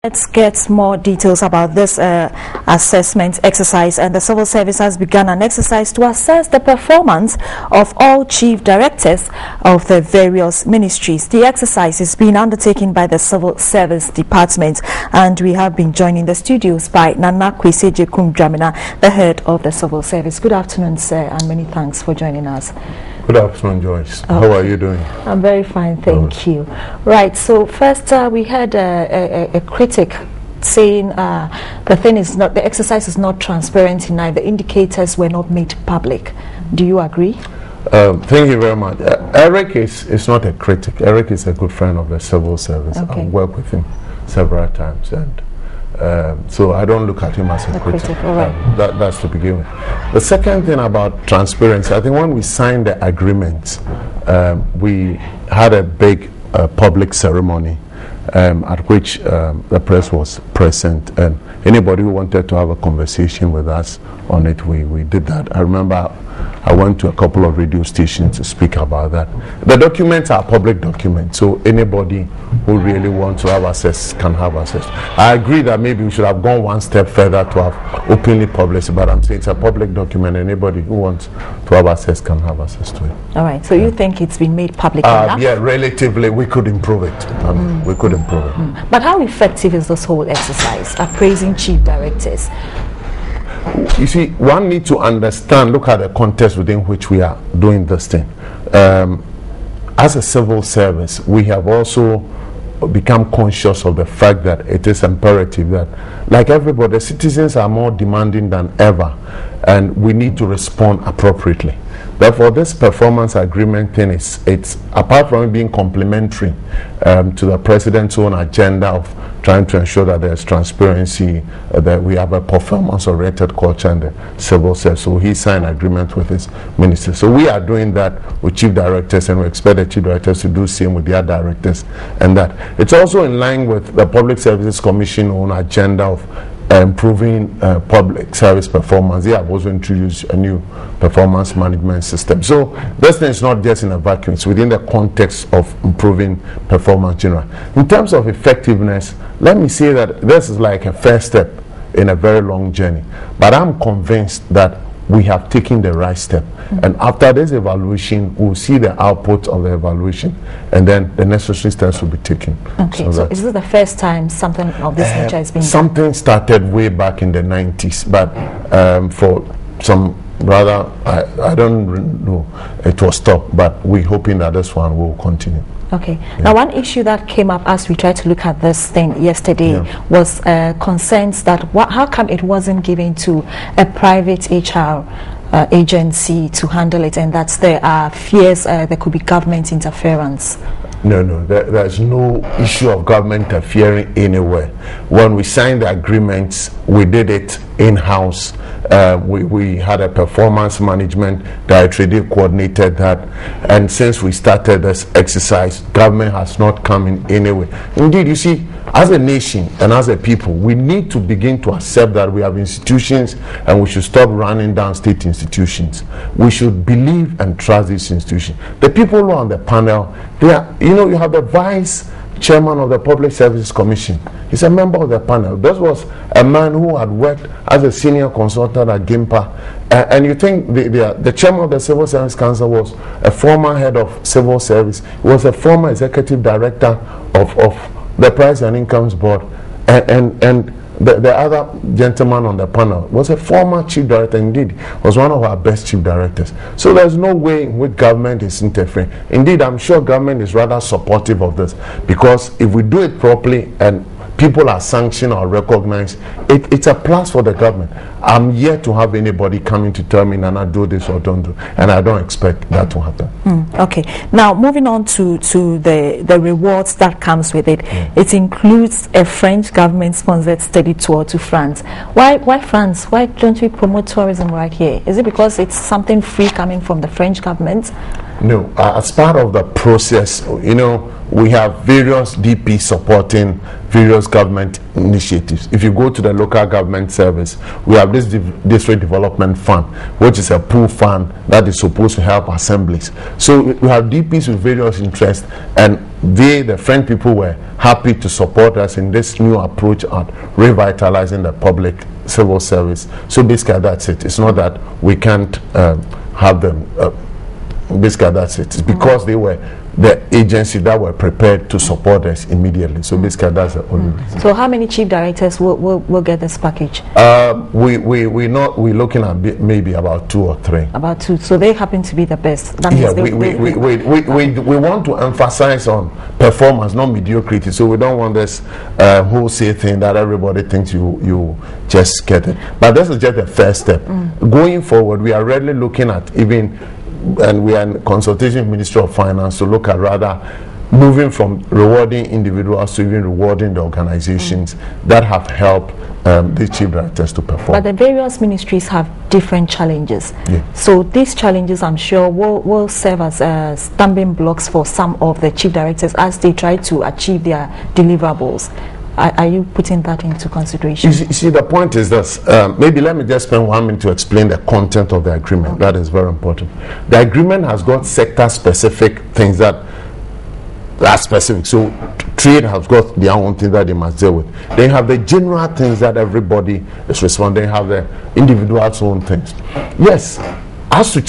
Let's get more details about this assessment exercise. And the civil service has begun an exercise to assess the performance of all chief directors of the various ministries. The exercise is being undertaken by the Civil Service Department, and we have been joined in the studios by Nana Kweseje Kumdramina, the head of the Civil Service. Good afternoon, sir, and many thanks for joining us. Good afternoon, Joyce. Okay. How are you doing? I'm very fine, thank you. Right, so first we had a critic saying the exercise is not transparent enough. The indicators were not made public. Do you agree? Thank you very much. Eric is not a critic. Eric is a good friend of the civil service. Okay. I've worked with him several times, and so I don't look at him as a critic. All right. That's to begin with. The second thing about transparency, I think when we signed the agreement, we had a big public ceremony at which the press was present, and anybody who wanted to have a conversation with us on it, we did that. I remember I went to a couple of radio stations to speak about that. The documents are public documents, so anybody who really wants to have access can have access. I agree that maybe we should have gone one step further to have openly published, but I'm saying it's a public document. Anybody who wants to have access can have access to it. All right, so you think it's been made public enough? Yeah, relatively, we could improve it. We could improve it. But how effective is this whole exercise, appraising chief directors? You see, one needs to understand, look at the context within which we are doing this thing. As a civil service, we have also become conscious of the fact that it is imperative that, like everybody, the citizens are more demanding than ever, and we need to respond appropriately. Therefore, this performance agreement thing it's apart from it being complementary to the president's own agenda of trying to ensure that there's transparency, that we have a performance-oriented culture in the civil service. So he signed an agreement with his minister. So we are doing that with chief directors, and we expect the chief directors to do the same with their directors. And that it's also in line with the Public Services Commission own agenda of improving public service performance. They have also introduced a new performance management system. So this thing is not just in a vacuum, it's within the context of improving performance generally. In terms of effectiveness, let me say that this is like a first step in a very long journey. But I'm convinced that we have taken the right step. And after this evaluation, we'll see the output of the evaluation, and then the necessary steps will be taken. Okay, so is this the first time something of this nature has been done? Something started way back in the 90s, but for some rather, I don't know, it was stopped, but we're hoping that this one will continue. Okay. Yeah. Now, one issue that came up as we tried to look at this thing yesterday was concerns that how come it wasn't given to a private HR agency to handle it, and that there are fears there could be government interference. No, there's no issue of government interfering anywhere. When we signed the agreements, we did it in-house. We had a performance management directory, they coordinated that, and since we started this exercise, government has not come in any way. Indeed, you see, as a nation and as a people, we need to begin to accept that we have institutions, and we should stop running down state institutions. We should believe and trust these institutions. The people who are on the panel, they are, you have the vice chairman of the Public Services Commission. He's a member of the panel. This was a man who had worked as a senior consultant at GIMPA. And you think the chairman of the Civil Service Council was a former head of civil service. He was a former executive director of the Price and Incomes Board. And the other gentleman on the panel was a former chief director, indeed, was one of our best chief directors. So there's no way in which government is interfering. Indeed, I'm sure government is rather supportive of this, because if we do it properly and people are sanctioned or recognized, it's a plus for the government. I'm yet to have anybody coming to tell me, Nana, do this or don't do, and I don't expect that to happen. Okay. Now, moving on to the rewards that comes with it. It includes a French government-sponsored study tour to France. Why France? Why don't we promote tourism right here? Is it because it's something free coming from the French government? No, as part of the process, you know, we have various DP supporting various government initiatives. If you go to the local government service, we have this district development fund, which is a pool fund that is supposed to help assemblies. So we have DPs with various interests, and the French people were happy to support us in this new approach at revitalizing the public civil service. So basically that's it. It's not that we can't have them. Basically that's it. It's because they were the agency that were prepared to support us immediately. So basically that's the only reason. So how many chief directors will get this package? We're looking at maybe about 2 or 3. About 2. So they happen to be the best. That yeah, we want to emphasize on performance, not mediocrity. So we don't want this wholesale thing that everybody thinks you just get it. But this is just the first step. Going forward, we are really looking at and we are in consultation with Ministry of Finance to look at rather moving from rewarding individuals to even rewarding the organizations that have helped the chief directors to perform. But the various ministries have different challenges. Yeah. So these challenges, I'm sure, will serve as stumbling blocks for some of the chief directors as they try to achieve their deliverables. Are you putting that into consideration? You see, the point is this. Maybe let me just spend 1 minute to explain the content of the agreement. Okay. That is very important. The agreement has got sector-specific things that are specific. So trade has got their own thing that they must deal with. They have the general things that everybody is responding. They have the individual's own things. Yes, as to